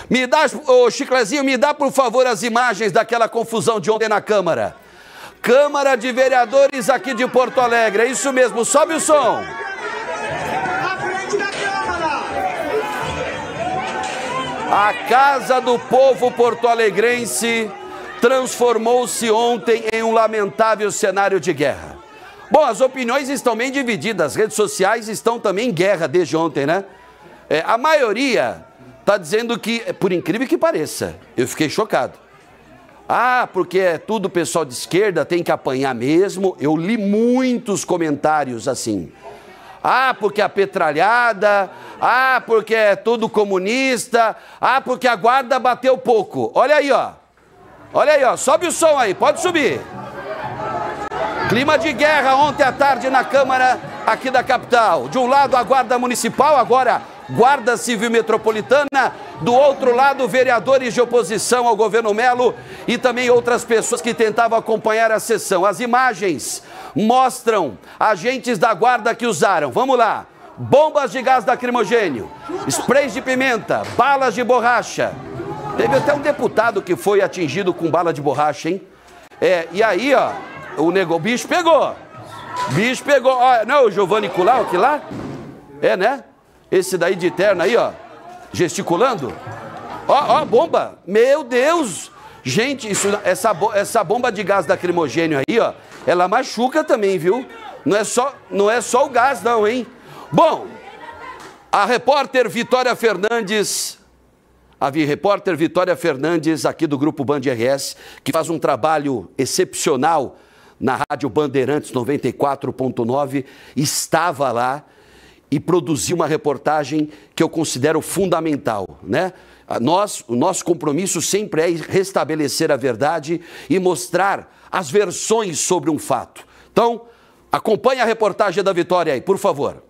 Me dá, ô Chiclezinho, me dá por favor as imagens daquela confusão de ontem na Câmara. Câmara de Vereadores aqui de Porto Alegre, é isso mesmo, sobe o som. A Casa do Povo porto-alegrense transformou-se ontem em um lamentável cenário de guerra. Bom, as opiniões estão bem divididas, as redes sociais estão também em guerra desde ontem, né? A maioria está dizendo que, por incrível que pareça, eu fiquei chocado. Ah, porque é tudo pessoal de esquerda, tem que apanhar mesmo. Eu li muitos comentários assim. Ah, porque a petralhada, ah, porque é tudo comunista, ah, porque a guarda bateu pouco. Olha aí, ó. Olha aí, ó. Sobe o som aí, pode subir. Clima de guerra ontem à tarde na Câmara aqui da capital. De um lado a Guarda Municipal, agora Guarda Civil Metropolitana. Do outro lado, vereadores de oposição ao governo Melo e também outras pessoas que tentavam acompanhar a sessão. As imagens mostram agentes da guarda que usaram, vamos lá, bombas de gás lacrimogênio, sprays de pimenta, balas de borracha. Teve até um deputado que foi atingido com bala de borracha, hein? E aí, ó, o bicho pegou. Bicho pegou. Ó, não é o Giovanni Culau aqui lá? É, né? Esse daí de terno aí, ó, gesticulando. Ó, bomba. Meu Deus. Gente, essa bomba de gás lacrimogênio aí, ó, ela machuca também, viu? Não é só o gás, não, hein? Bom, a repórter Vitória Fernandes, aqui do Grupo Band RS, que faz um trabalho excepcional na Rádio Bandeirantes 94.9, estava lá e produziu uma reportagem que eu considero fundamental, né? O nosso compromisso sempre é restabelecer a verdade e mostrar as versões sobre um fato. Então, acompanhe a reportagem da Vitória aí, por favor.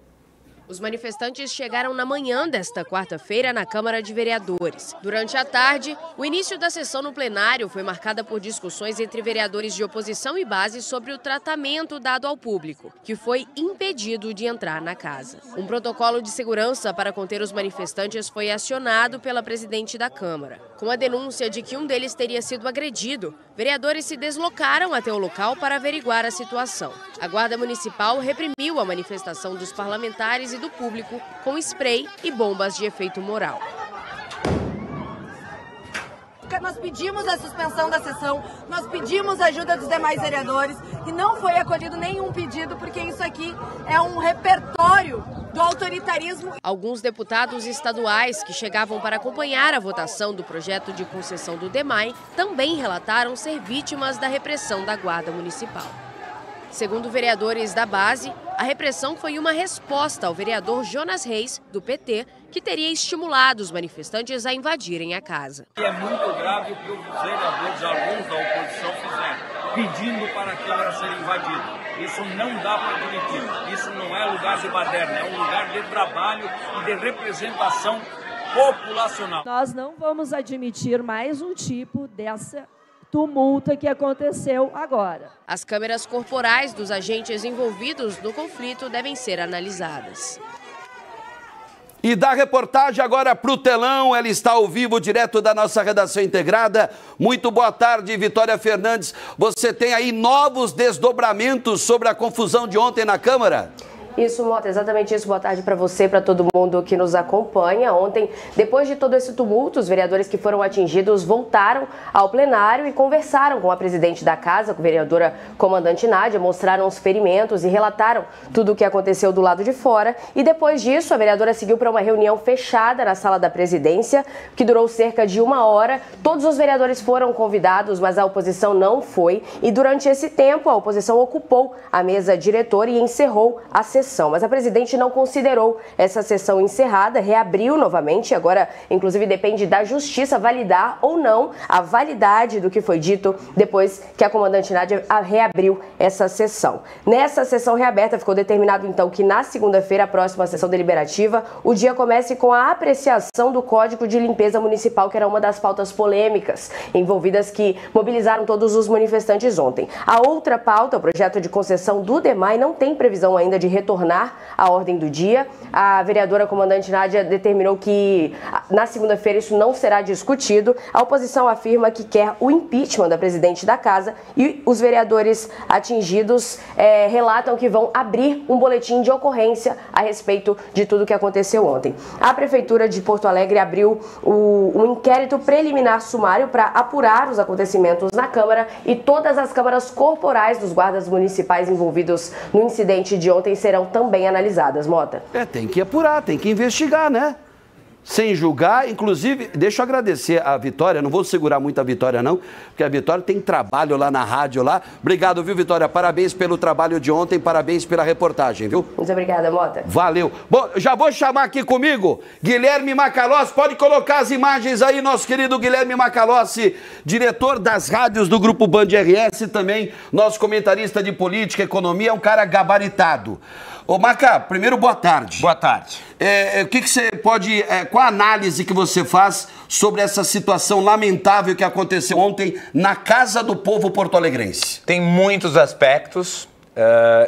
Os manifestantes chegaram na manhã desta quarta-feira na Câmara de Vereadores. Durante a tarde, o início da sessão no plenário foi marcada por discussões entre vereadores de oposição e base sobre o tratamento dado ao público, que foi impedido de entrar na casa. Um protocolo de segurança para conter os manifestantes foi acionado pela presidente da Câmara. Com a denúncia de que um deles teria sido agredido, vereadores se deslocaram até o local para averiguar a situação. A Guarda Municipal reprimiu a manifestação dos parlamentares e do público com spray e bombas de efeito moral. Nós pedimos a suspensão da sessão, nós pedimos a ajuda dos demais vereadores e não foi acolhido nenhum pedido, porque isso aqui é um repertório do autoritarismo. Alguns deputados estaduais que chegavam para acompanhar a votação do projeto de concessão do DEMAI também relataram ser vítimas da repressão da Guarda Municipal. Segundo vereadores da base, a repressão foi uma resposta ao vereador Jonas Reis, do PT, que teria estimulado os manifestantes a invadirem a casa. É muito grave o que os vereadores, alguns da oposição, fizeram, pedindo para a Câmara ser invadida. Isso não dá para admitir. Isso não é lugar de baderna, é um lugar de trabalho e de representação populacional. Nós não vamos admitir mais um tipo dessa tumulto que aconteceu agora. As câmeras corporais dos agentes envolvidos no conflito devem ser analisadas. E da reportagem agora para o telão, ela está ao vivo, direto da nossa redação integrada. Muito boa tarde, Vitória Fernandes. Você tem aí novos desdobramentos sobre a confusão de ontem na Câmara? Isso, Mota, exatamente isso. Boa tarde para você, para todo mundo que nos acompanha. Ontem, depois de todo esse tumulto, os vereadores que foram atingidos voltaram ao plenário e conversaram com a presidente da casa, com a vereadora comandante Nádia, mostraram os ferimentos e relataram tudo o que aconteceu do lado de fora. E depois disso, a vereadora seguiu para uma reunião fechada na sala da presidência, que durou cerca de 1 hora. Todos os vereadores foram convidados, mas a oposição não foi. E durante esse tempo, a oposição ocupou a mesa diretora e encerrou a sessão. Mas a presidente não considerou essa sessão encerrada, reabriu novamente. Agora, inclusive, depende da justiça validar ou não a validade do que foi dito depois que a comandante Nádia reabriu essa sessão. Nessa sessão reaberta, ficou determinado, então, que na segunda-feira, a próxima sessão deliberativa, o dia comece com a apreciação do Código de Limpeza Municipal, que era uma das pautas polêmicas envolvidas que mobilizaram todos os manifestantes ontem. A outra pauta, o projeto de concessão do DEMAI, não tem previsão ainda de retomada retornar à ordem do dia. A vereadora comandante Nádia determinou que na segunda-feira isso não será discutido. A oposição afirma que quer o impeachment da presidente da casa e os vereadores atingidos relatam que vão abrir um boletim de ocorrência a respeito de tudo que aconteceu ontem. A Prefeitura de Porto Alegre abriu um inquérito preliminar sumário para apurar os acontecimentos na Câmara e todas as câmaras corporais dos guardas municipais envolvidos no incidente de ontem serão também analisadas, Mota. Tem que apurar, tem que investigar, né? Sem julgar, inclusive, deixa eu agradecer a Vitória, não vou segurar muito a Vitória não, porque a Vitória tem trabalho lá na rádio lá. Obrigado, viu, Vitória? Parabéns pelo trabalho de ontem, parabéns pela reportagem, viu? Muito obrigada, Mota. Valeu. Bom, já vou chamar aqui comigo Guilherme Macalossi, pode colocar as imagens aí, nosso querido Guilherme Macalossi, diretor das rádios do Grupo Band RS, também nosso comentarista de política e economia, é um cara gabaritado. Ô, Maca, primeiro, boa tarde. Boa tarde. O que você pode... qual a análise que você faz sobre essa situação lamentável que aconteceu ontem na Casa do Povo porto-alegrense? Tem muitos aspectos.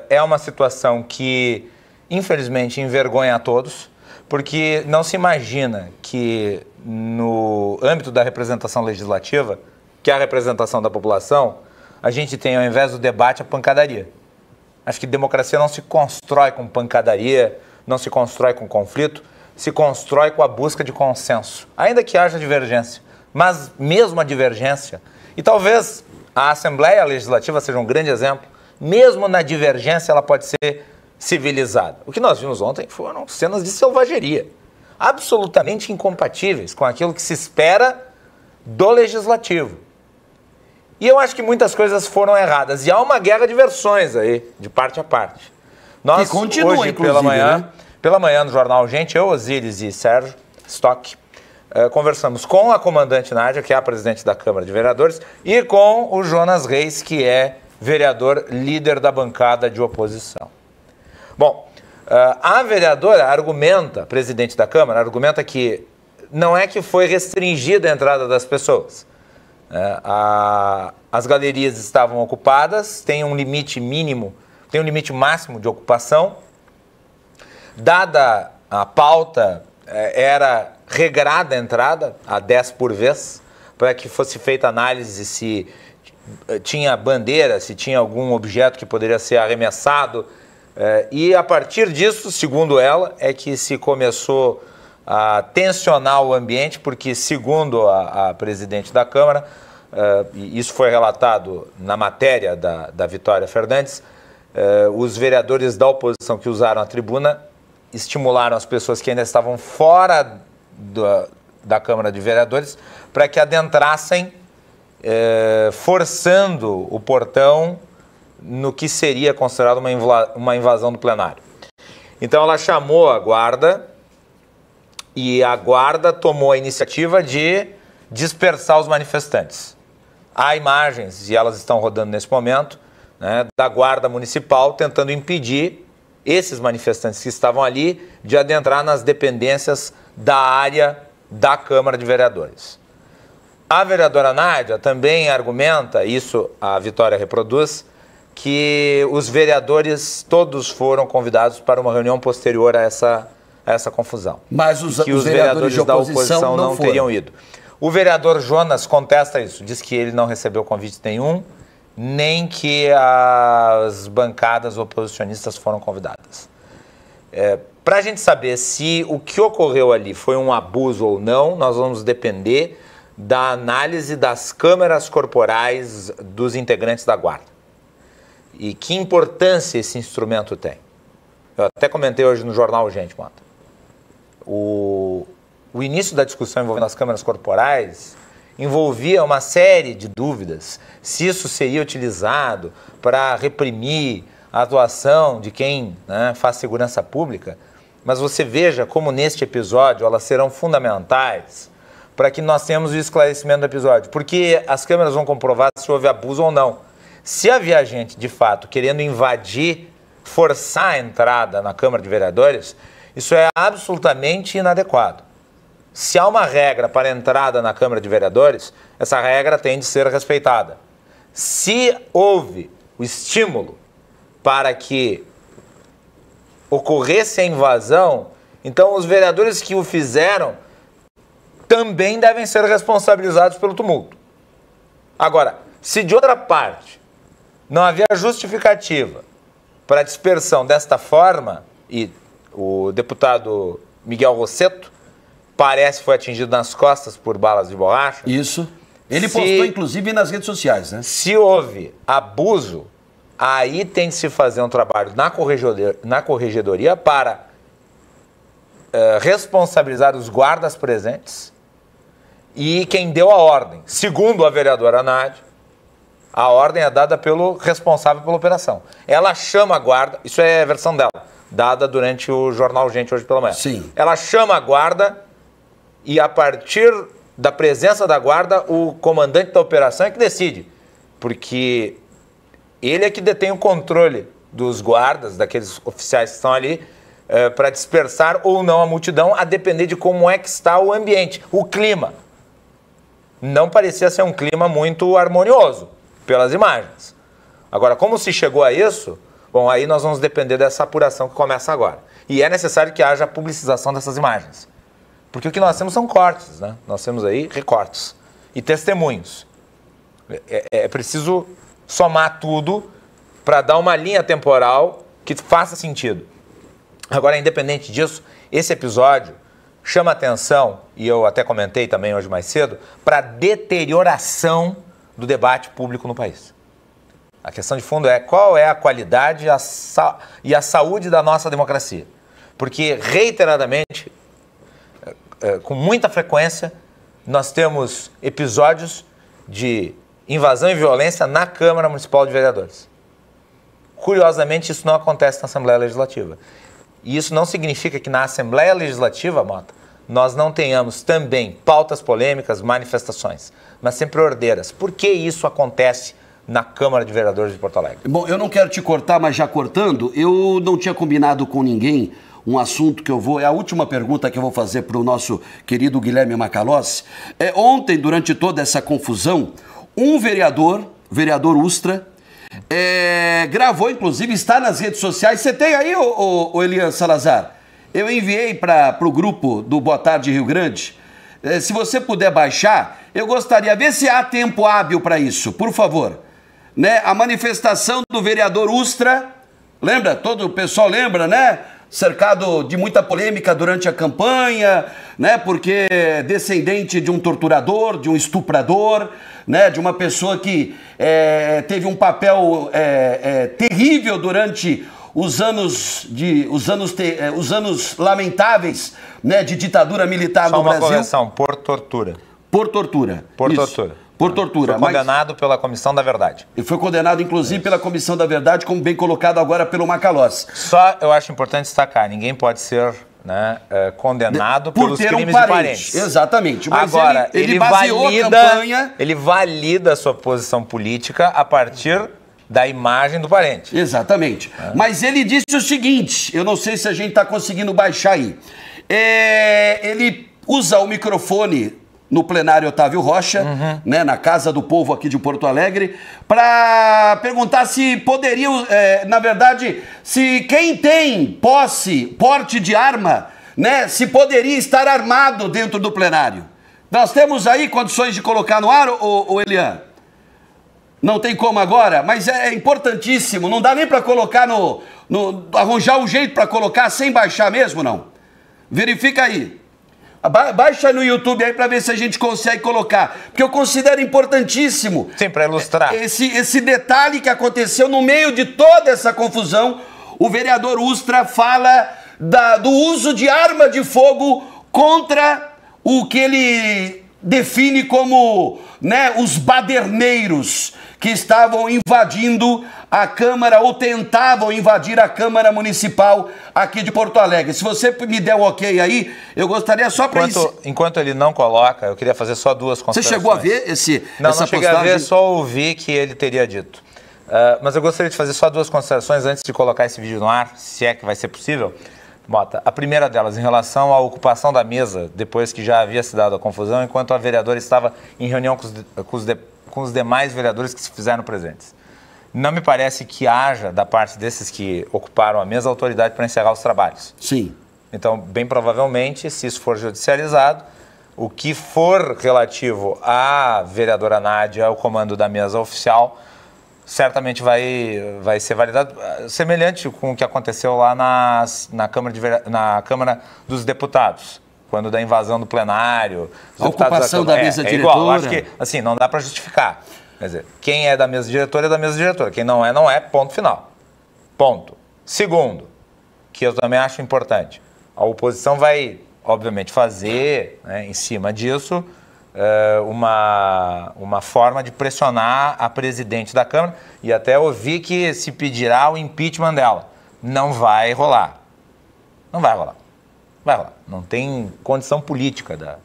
É uma situação que, infelizmente, envergonha a todos, porque não se imagina que, no âmbito da representação legislativa, que é a representação da população, a gente tem, ao invés do debate, a pancadaria. Acho que democracia não se constrói com pancadaria, não se constrói com conflito, se constrói com a busca de consenso, ainda que haja divergência. Mas mesmo a divergência, e talvez a Assembleia Legislativa seja um grande exemplo, mesmo na divergência ela pode ser civilizada. O que nós vimos ontem foram cenas de selvageria, absolutamente incompatíveis com aquilo que se espera do Legislativo. E eu acho que muitas coisas foram erradas. E há uma guerra de versões aí, de parte a parte. Nós, que continua, hoje, pela manhã, no Jornal Gente, eu, Osíris e Sérgio Stock, conversamos com a comandante Nádia, que é a presidente da Câmara de Vereadores, e com o Jonas Reis, que é vereador líder da bancada de oposição. Bom, a vereadora argumenta, presidente da Câmara, argumenta que não é que foi restringida a entrada das pessoas. As galerias estavam ocupadas, tem um limite mínimo, tem um limite máximo de ocupação. Dada a pauta, era regrada a entrada, a 10 por vez, para que fosse feita análise se tinha bandeira, se tinha algum objeto que poderia ser arremessado. E a partir disso, segundo ela, é que se começou a tensionar o ambiente, porque, segundo a presidente da Câmara, e isso foi relatado na matéria da Vitória Fernandes, os vereadores da oposição que usaram a tribuna estimularam as pessoas que ainda estavam fora da Câmara de Vereadores para que adentrassem, forçando o portão no que seria considerado uma invasão do plenário. Então ela chamou a guarda, e a guarda tomou a iniciativa de dispersar os manifestantes. Há imagens, e elas estão rodando nesse momento, né, da guarda municipal tentando impedir esses manifestantes que estavam ali de adentrar nas dependências da área da Câmara de Vereadores. A vereadora Nádia também argumenta, isso a Vitória reproduz, que os vereadores todos foram convidados para uma reunião posterior a essa confusão. Mas os vereadores da oposição não teriam ido. O vereador Jonas contesta isso, diz que ele não recebeu convite nenhum, nem que as bancadas oposicionistas foram convidadas. Para a gente saber se o que ocorreu ali foi um abuso ou não, nós vamos depender da análise das câmeras corporais dos integrantes da guarda. E que importância esse instrumento tem. Eu até comentei hoje no Jornal Gente, Mota. O início da discussão envolvendo as câmeras corporais envolvia uma série de dúvidas se isso seria utilizado para reprimir a atuação de quem, né, faz segurança pública. Mas você veja como neste episódio elas serão fundamentais para que nós tenhamos o esclarecimento do episódio. Porque as câmeras vão comprovar se houve abuso ou não. Se havia gente, de fato, querendo invadir, forçar a entrada na Câmara de Vereadores, isso é absolutamente inadequado. Se há uma regra para a entrada na Câmara de Vereadores, essa regra tem de ser respeitada. Se houve o estímulo para que ocorresse a invasão, então os vereadores que o fizeram também devem ser responsabilizados pelo tumulto. Agora, se de outra parte não havia justificativa para a dispersão desta forma, e o deputado Miguel Rosseto parece foi atingido nas costas por balas de borracha. Isso. Ele postou, inclusive, nas redes sociais, né? Se houve abuso, aí tem de se fazer um trabalho na corregedoria para responsabilizar os guardas presentes e quem deu a ordem. Segundo a vereadora Nádia, a ordem é dada pelo responsável pela operação. Ela chama a guarda, isso é a versão dela, dada durante o Jornal Gente hoje pela manhã. Sim. Ela chama a guarda e a partir da presença da guarda, o comandante da operação é que decide, porque ele é que detém o controle dos guardas, daqueles oficiais que estão ali, para dispersar ou não a multidão, a depender de como é que está o ambiente, o clima. Não parecia ser um clima muito harmonioso, pelas imagens. Agora, como se chegou a isso, bom, aí nós vamos depender dessa apuração que começa agora. E é necessário que haja publicização dessas imagens. Porque o que nós temos são cortes, né? Nós temos aí recortes e testemunhos. É preciso somar tudo para dar uma linha temporal que faça sentido. Agora, independente disso, esse episódio chama atenção, e eu até comentei também hoje mais cedo, para a deterioração do debate público no país. A questão de fundo é qual é a qualidade e a saúde da nossa democracia. Porque, reiteradamente, com muita frequência, nós temos episódios de invasão e violência na Câmara Municipal de Vereadores. Curiosamente, isso não acontece na Assembleia Legislativa. E isso não significa que na Assembleia Legislativa, Mota, nós não tenhamos também pautas polêmicas, manifestações, mas sempre ordeiras. Por que isso acontece na Câmara de Vereadores de Porto Alegre? Bom, eu não quero te cortar, mas já cortando, eu não tinha combinado com ninguém um assunto que é a última pergunta que eu vou fazer para o nosso querido Guilherme Macalossi. Ontem, durante toda essa confusão, um vereador Ustra, gravou, inclusive, está nas redes sociais. Você tem aí, o Elian Salazar? Eu enviei para o grupo do Boa Tarde Rio Grande. Se você puder baixar, eu gostaria, ver se há tempo hábil para isso, por favor. Né? A manifestação do vereador Ustra, lembra? Todo o pessoal lembra, né? Cercado de muita polêmica durante a campanha, né? Porque é descendente de um torturador, de um estuprador, né? De uma pessoa que teve um papel terrível durante os anos lamentáveis, né? De ditadura militar no Brasil. Só uma correção, por tortura. Por tortura. Por tortura. Por tortura. Foi condenado pela Comissão da Verdade. E foi condenado, inclusive, pela Comissão da Verdade, como bem colocado agora pelo Macalossi. Só eu acho importante destacar, ninguém pode ser, né, condenado pelos crimes de parentes. Exatamente. Mas agora, ele baseou a campanha... Ele valida a sua posição política a partir da imagem do parente. Exatamente. Mas ele disse o seguinte, eu não sei se a gente está conseguindo baixar aí. Ele usa o microfone no plenário Otávio Rocha, né, na Casa do Povo aqui de Porto Alegre, para perguntar se poderia, na verdade, se quem tem porte de arma, né, se poderia estar armado dentro do plenário. Nós temos aí condições de colocar no ar, ô Elian? Não tem como agora, mas é importantíssimo, não dá nem para colocar arranjar um jeito para colocar sem baixar mesmo, não? Verifica aí. Baixa no YouTube aí para ver se a gente consegue colocar, porque eu considero importantíssimo. Sim, para ilustrar. Esse detalhe que aconteceu no meio de toda essa confusão. O vereador Ustra fala do uso de arma de fogo contra o que ele define como, né, os baderneiros que estavam invadindo a Câmara ou tentavam invadir a Câmara Municipal aqui de Porto Alegre. Se você me der um ok aí, eu gostaria só para... Enquanto ele não coloca, eu queria fazer só duas considerações. Você chegou a ver essa postagem? Não cheguei a ver, só ouvi que ele teria dito. Mas eu gostaria de fazer só duas considerações antes de colocar esse vídeo no ar, se é que vai ser possível. Mota, a primeira delas, em relação à ocupação da mesa, depois que já havia se dado a confusão, enquanto a vereadora estava em reunião com os demais vereadores que se fizeram presentes. Não me parece que haja, da parte desses que ocuparam a mesa, autoridade para encerrar os trabalhos. Sim. Então, bem provavelmente, se isso for judicializado, o que for relativo à vereadora Nádia, ao comando da mesa oficial, certamente vai ser validado, semelhante com o que aconteceu lá na Câmara dos Deputados, quando da invasão do plenário. A ocupação da mesa diretora. Igual, acho que assim, não dá para justificar. Quer dizer, quem é da mesa diretora é da mesa diretora, quem não é, ponto final. Ponto. Segundo, que eu também acho importante, a oposição vai, obviamente, fazer, né, em cima disso, uma forma de pressionar a presidente da Câmara, e até ouvi que se pedirá o impeachment dela. Não vai rolar. Não vai rolar. Vai rolar. Não tem condição política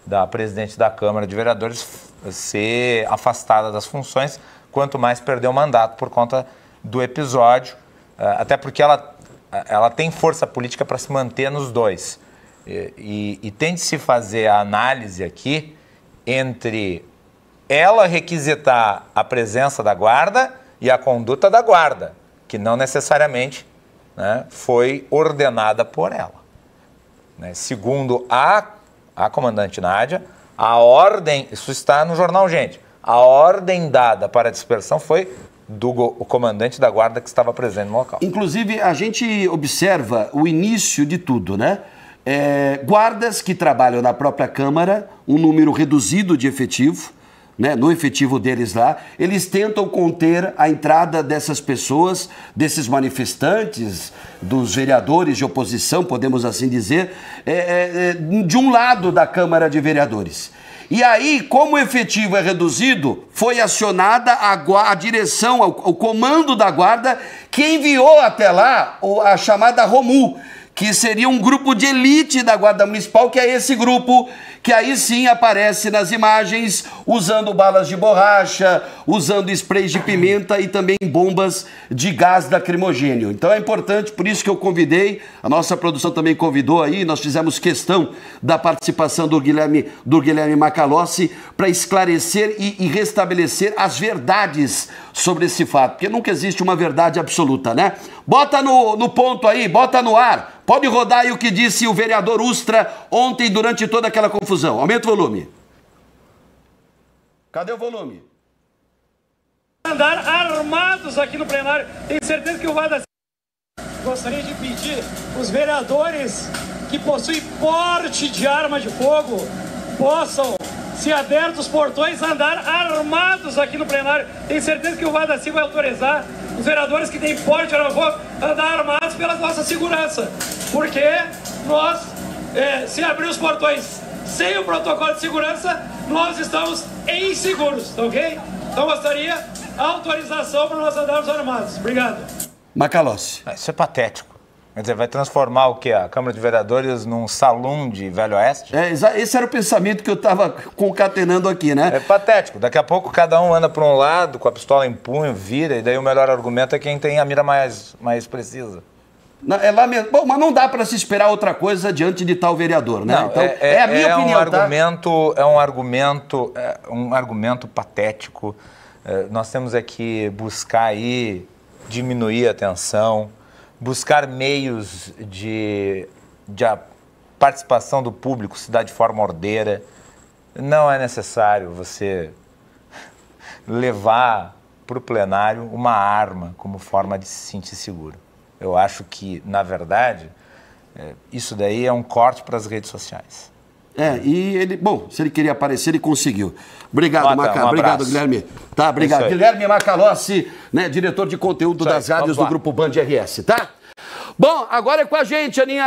da presidente da Câmara de Vereadores ser afastada das funções, quanto mais perder o mandato por conta do episódio, até porque ela tem força política para se manter nos dois. E tem de se fazer a análise aqui entre ela requisitar a presença da guarda e a conduta da guarda, que não necessariamente, né, foi ordenada por ela. Né? Segundo a comandante Nádia, a ordem, isso está no jornal, gente, a ordem dada para a dispersão foi do comandante da guarda que estava presente no local. Inclusive, a gente observa o início de tudo, né? Guardas que trabalham na própria Câmara, um número reduzido de efetivo, né, no efetivo deles lá, eles tentam conter a entrada dessas pessoas, desses manifestantes, dos vereadores de oposição, podemos assim dizer, de um lado da Câmara de Vereadores. E aí, como o efetivo é reduzido, foi acionada a direção, o comando da guarda, que enviou até lá a chamada ROMU, que seria um grupo de elite da Guarda Municipal, que é esse grupo que aí sim aparece nas imagens usando balas de borracha, usando sprays de pimenta e também bombas de gás lacrimogênio. Então é importante, por isso que eu convidei, a nossa produção também convidou aí, nós fizemos questão da participação do Guilherme Macalossi para esclarecer e restabelecer as verdades sobre esse fato, porque nunca existe uma verdade absoluta, né? Bota no ponto aí, bota no ar. Pode rodar aí o que disse o vereador Ustra ontem durante toda aquela confusão. Aumenta o volume. Cadê o volume? Andar armados aqui no plenário. Tenho certeza que o Vada... Gostaria de pedir os vereadores que possuem porte de arma de fogo possam, se abertos os portões, andar armados aqui no plenário. Tenho certeza que o Vadaci vai autorizar os vereadores que têm porte de arma de fogo andar armados pela nossa segurança. Porque nós, se abrir os portões sem o protocolo de segurança, nós estamos inseguros, tá ok? Então gostaria autorização para nós andarmos armados. Obrigado. Macalossi. Isso é patético. Quer dizer, vai transformar o quê? A Câmara de Vereadores num salão de Velho Oeste? Esse era o pensamento que eu estava concatenando aqui, né? É patético. Daqui a pouco cada um anda para um lado, com a pistola em punho, vira, e daí o melhor argumento é quem tem a mira mais precisa. Bom, mas não dá para se esperar outra coisa diante de tal vereador, né? Não, então, a minha opinião, um argumento patético. Nós temos que buscar aí diminuir a tensão, buscar meios de participação do público se dá de forma ordeira. Não é necessário você levar para o plenário uma arma como forma de se sentir seguro. Eu acho que, na verdade, isso daí é um corte para as redes sociais. E ele, bom, se ele queria aparecer, ele conseguiu. Obrigado, Maca. Obrigado, Guilherme. Tá, obrigado. Guilherme Macalossi, né, diretor de conteúdo das rádios do Grupo Band RS, tá? Bom, agora é com a gente, Aninha.